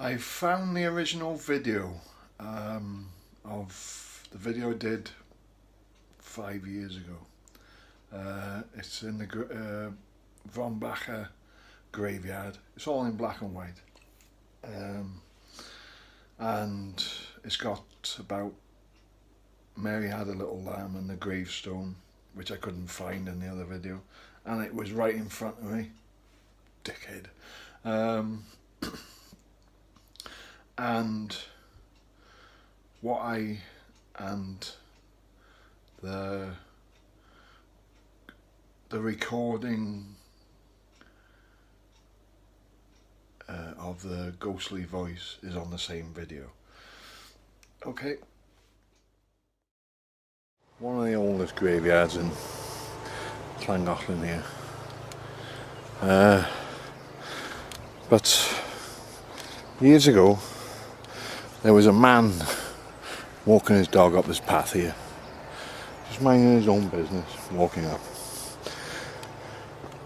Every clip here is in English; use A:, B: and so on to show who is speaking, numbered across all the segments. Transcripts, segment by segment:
A: I found the original video of the video I did 5 years ago. It's in the Vrombacher graveyard. It's all in black and white, and it's got about Mary had a little lamb and the gravestone, which I couldn't find in the other video, and it was right in front of me, dickhead. And what the recording of the ghostly voice is on the same video. Okay. One of the oldest graveyards in Llangollen here. But years ago, there was a man walking his dog up this path here, just minding his own business, walking up.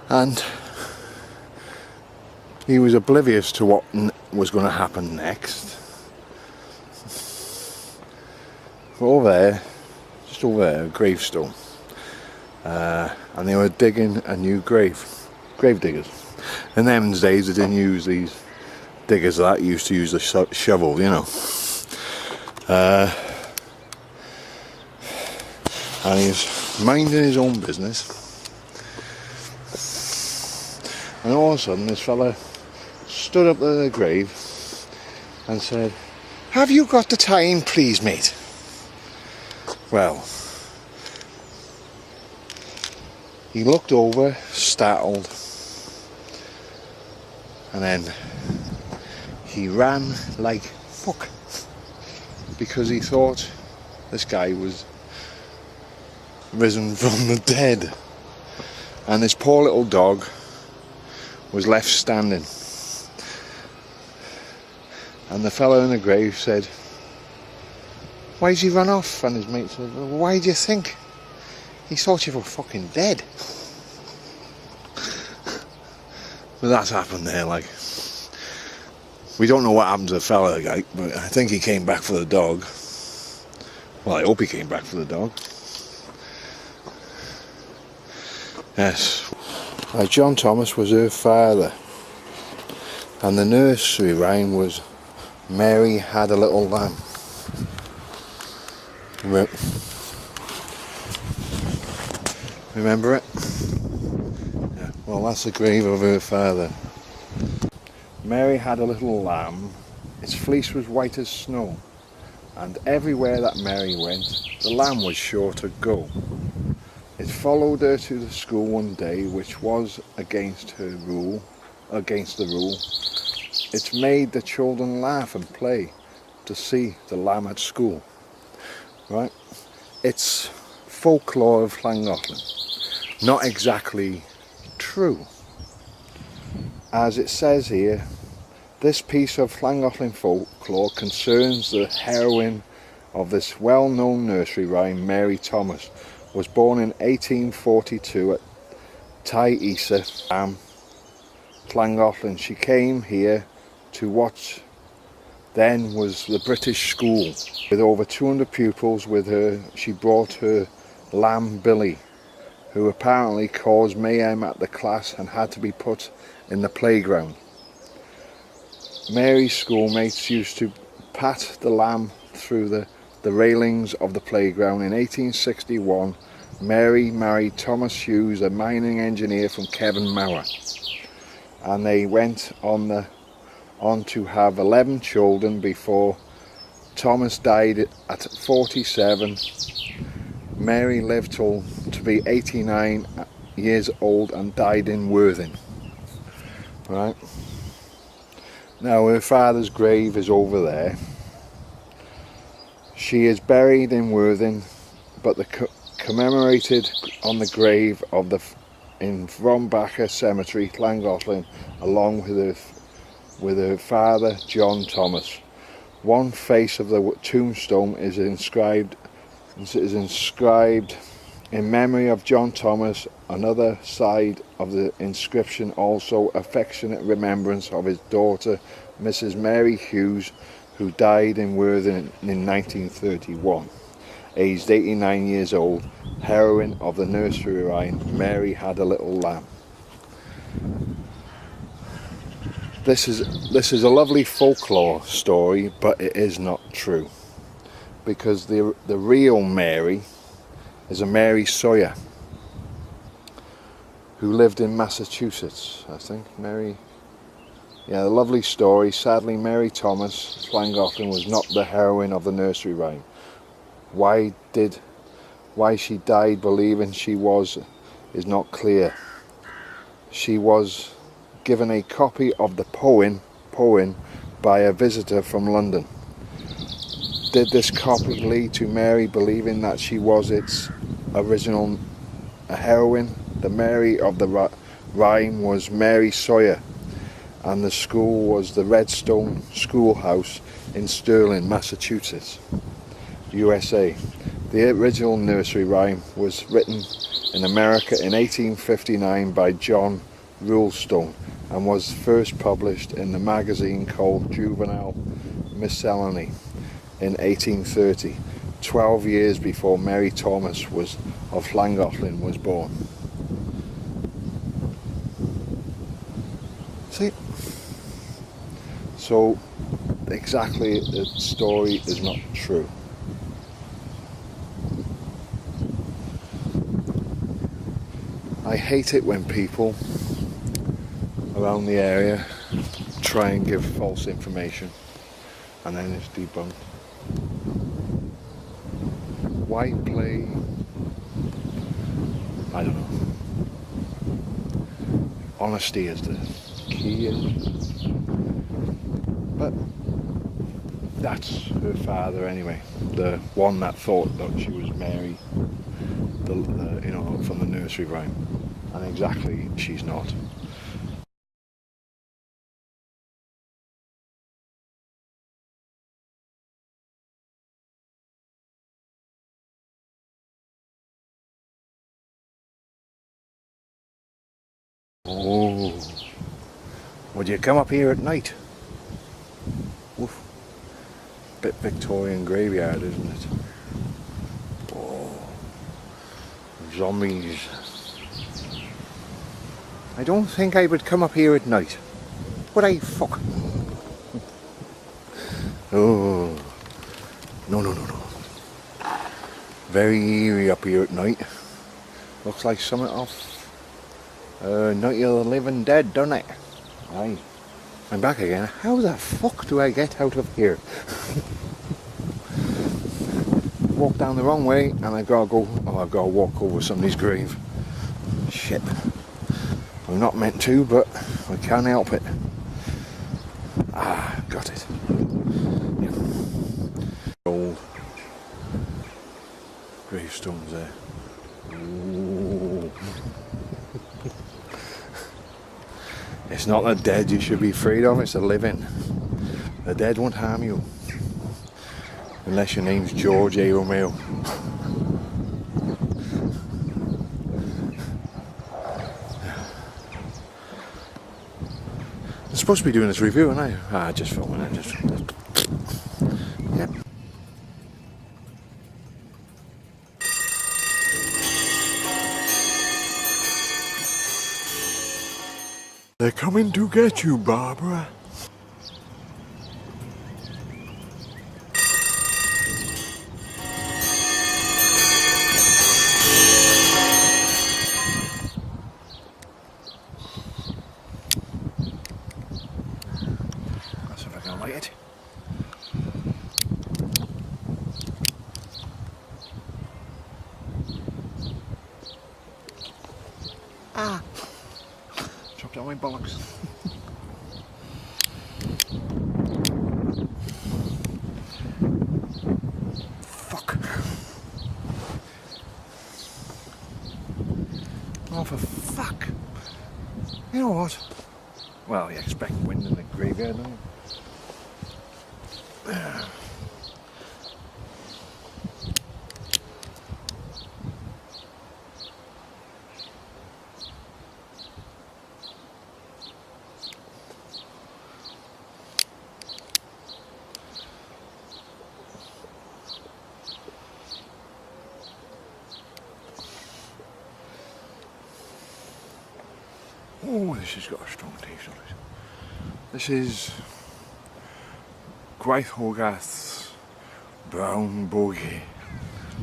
A: And he was oblivious to what was going to happen next. Over there, just over there, a gravestone. And they were digging a new grave diggers. In them days, they didn't use these diggers that used to use the shovel, you know. And he's minding his own business, and all of a sudden this fella stood up at the grave and said, "Have you got the time, please, mate?" Well, he looked over, startled, and then he ran like fuck, because he thought this guy was risen from the dead, and this poor little dog was left standing. And the fellow in the grave said, "Why's he run off?" And his mate said, "Well, why do you think? He thought you were fucking dead." But that's happened there, like. We don't know what happened to the fella, like, but I think he came back for the dog. Well, I hope he came back for the dog. Yes. John Thomas was her father, and the nursery rhyme was "Mary had a little lamb." Remember it? Yeah. Well, that's the grave of her father. Mary had a little lamb, its fleece was white as snow, and everywhere that Mary went, the lamb was sure to go. It followed her to the school one day, which was against the rule. It made the children laugh and play to see the lamb at school. Right? It's folklore of Llangollen. Not exactly true. As it says here, this piece of Llangollen folklore concerns the heroine of this well-known nursery rhyme, Mary Thomas, was born in 1842 at Tai Isa, Llangollen. She came here to what then was the British school. With over 200 pupils with her, she brought her lamb Billy, who apparently caused mayhem at the class and had to be put in the playground. Mary's schoolmates used to pat the lamb through the railings of the playground. In 1861, Mary married Thomas Hughes, a mining engineer from Kevin-Mawer, and they went on to have 11 children before Thomas died at 47. Mary lived to be 89 years old and died in Worthing. Right. Now her father's grave is over there. She is buried in Worthing, but commemorated on the grave of in Vrombacher Cemetery, Llangollen, along with her father John Thomas. One face of the tombstone is inscribed in memory of John Thomas. Another side of the inscription also affectionate remembrance of his daughter Mrs. Mary Hughes, who died in Worthing in 1931. Aged 89 years old, heroine of the nursery rhyme Mary Had a Little Lamb. This is a lovely folklore story, but it is not true, because the real Mary is a Mary Sawyer who lived in Massachusetts, I think. Mary, yeah, a lovely story. Sadly, Mary Thomas Llangollen was not the heroine of the nursery rhyme. Why she died believing she was is not clear. She was given a copy of the poem by a visitor from London. Did this copy lead to Mary believing that she was its original heroine? The Mary of the rhyme was Mary Sawyer, and the school was the Redstone Schoolhouse in Sterling, Massachusetts, USA. The original nursery rhyme was written in America in 1859 by John Rulstone and was first published in the magazine called Juvenile Miscellany in 1830, 12 years before Mary Thomas of Llangollen was born. See? So exactly, the story is not true. I hate it when people around the area try and give false information and then it's debunked. Why play? I don't know. Honesty is the key, but that's her father anyway, the one that thought that she was Mary, from the nursery rhyme, and exactly she's not. Oh, would you come up here at night? Woof. Bit Victorian graveyard, isn't it? Oh, zombies. I don't think I would come up here at night. Would I? Fuck. Oh, no. Very eerie up here at night. Looks like something off Night of the Living Dead, doesn't it? Aye. I'm back again. How the fuck do I get out of here? Walk down the wrong way and I've got to walk over somebody's grave. Shit. I'm not meant to, but I can't help it. Ah, got it. Yeah. Old gravestones there. Ooh. It's not the dead you should be afraid of, it's the living. The dead won't harm you. Unless your name's George A. Romeo. I'm supposed to be doing this review, aren't I? Just filming it. Yep. They're coming to get you, Barbara. Let's see if I can light it. Ah! Chopped out my bollocks. Fuck. Oh, for fuck. You know what? Well, you expect wind in the graveyard, don't you? Oh, this has got a strong taste on it. This is Gwaith Hogarth's Brown Bogey. So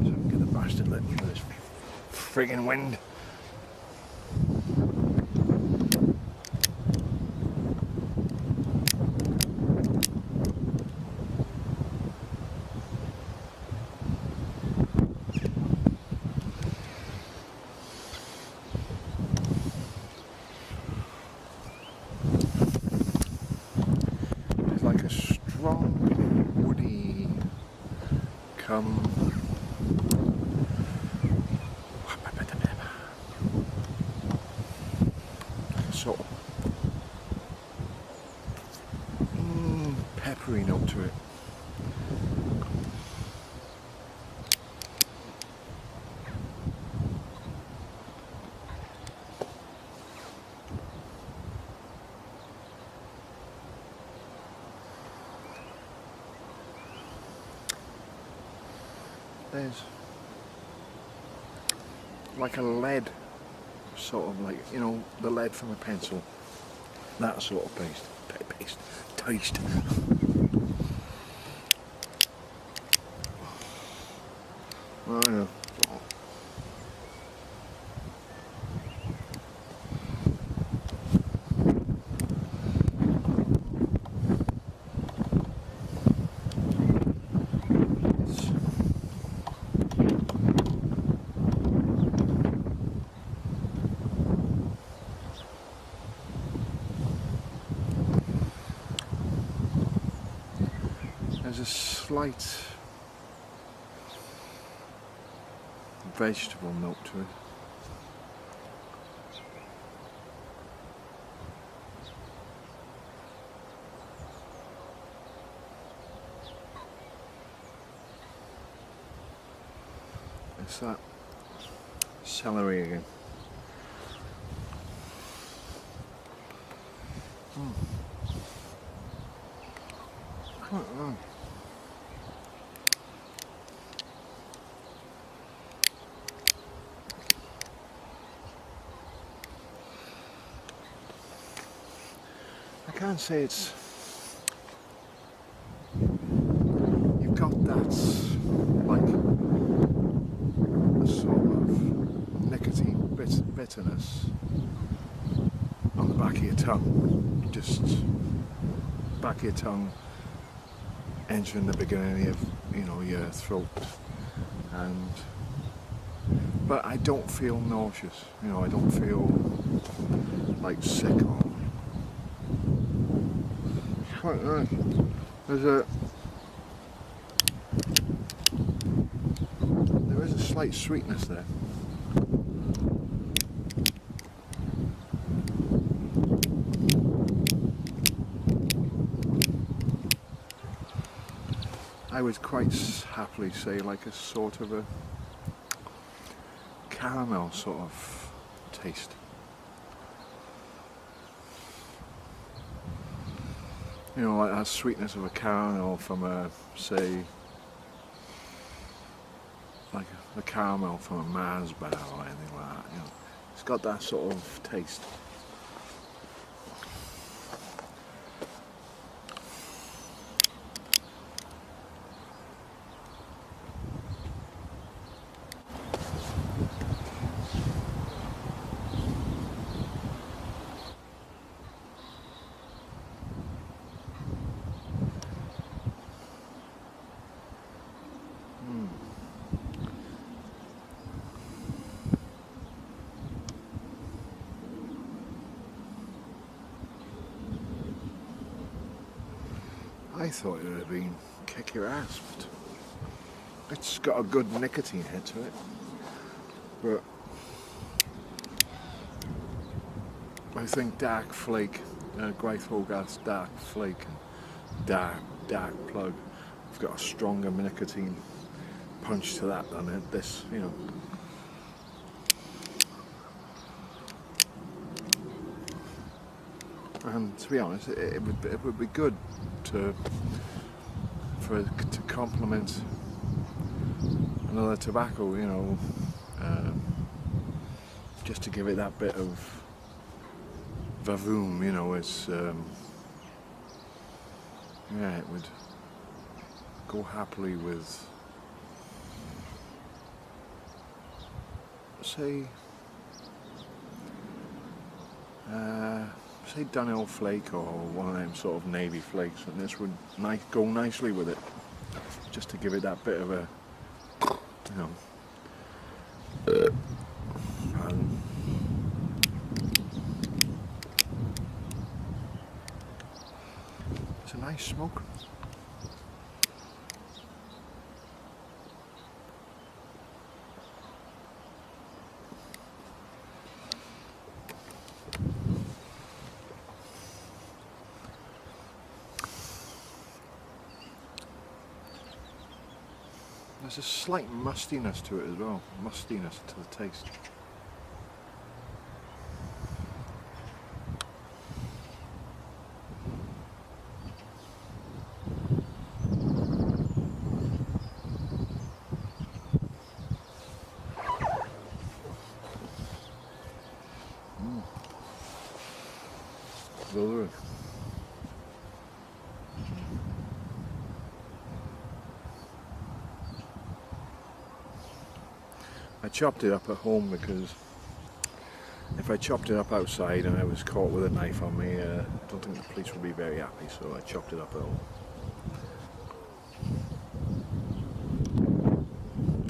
A: I can get the bastard let me for this friggin' wind. Like a strong, woody, sort of peppery note to it. There's like a lead, sort of like, you know, the lead from a pencil. That sort of taste. Oh yeah. There's a slight vegetable note to it. It's that celery again. Quite right. I can't say it's. You've got that like a sort of nicotine bitterness on the back of your tongue, just back of your tongue, entering the beginning of your throat, but I don't feel nauseous. I don't feel like sick or. Quite nice. There is a slight sweetness there. I would quite happily say like a sort of a caramel sort of taste. Like that sweetness of a caramel from say, like a caramel from a Mars bar or anything like that. It's got that sort of taste. I thought it would have been kick your ass, but it's got a good nicotine hit to it. But I think Dark Flake, Gwaith Hogarth's Dark Flake and Dark Plug have got a stronger nicotine punch to that than this, And to be honest, it would be good to complement another tobacco, just to give it that bit of vavoom, you know. It's yeah, it would go happily with, say Dunhill flake or one of them sort of navy flakes, and this would go nicely with it, just to give it that bit of a, you know. It's a nice smoke. There's a slight mustiness to it as well, mustiness to the taste. Lovely. I chopped it up at home because if I chopped it up outside and I was caught with a knife on me, I don't think the police would be very happy, so I chopped it up at home.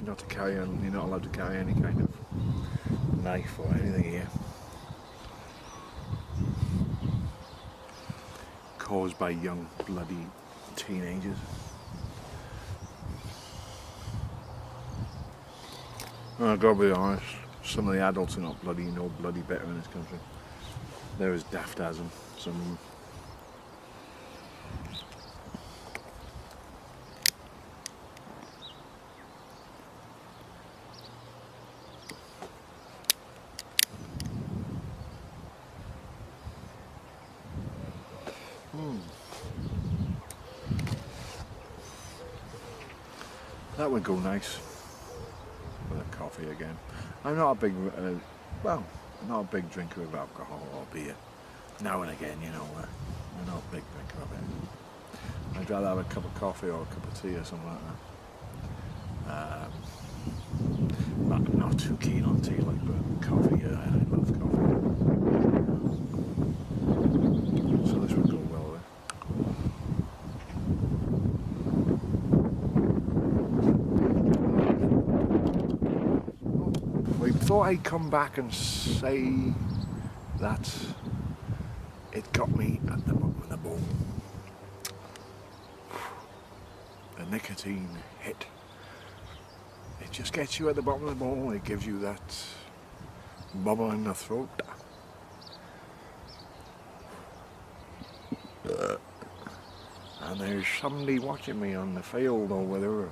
A: You're not allowed to carry any kind of knife or anything here. Caused by young bloody teenagers. I've got to be honest, some of the adults are not bloody better in this country. They're as daft as them, some of them. That would go nice with a coffee again. I'm not a big, well, not a big drinker of alcohol or beer. Now and again, you know, I'm not a big drinker of it. I'd rather have a cup of coffee or a cup of tea or something like that. I'm not too keen on tea, like, but coffee, yeah, I love coffee. So this would go well there. I thought I'd come back and say that it got me at the bottom of the bowl. The nicotine hit. It just gets you at the bottom of the bowl. It gives you that bubble in the throat. And there's somebody watching me on the field or whatever.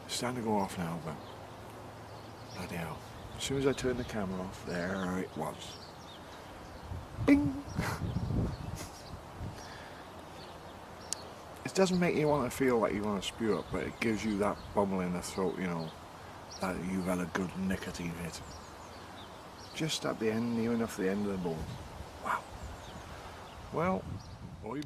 A: It's starting to go off now, but bloody hell. As soon as I turned the camera off, there it was. Bing! It doesn't make you want to feel like you want to spew up, but it gives you that bubble in the throat, you know, that you've had a good nicotine hit. Just at the end, near enough the end of the bowl. Wow. Well, boy.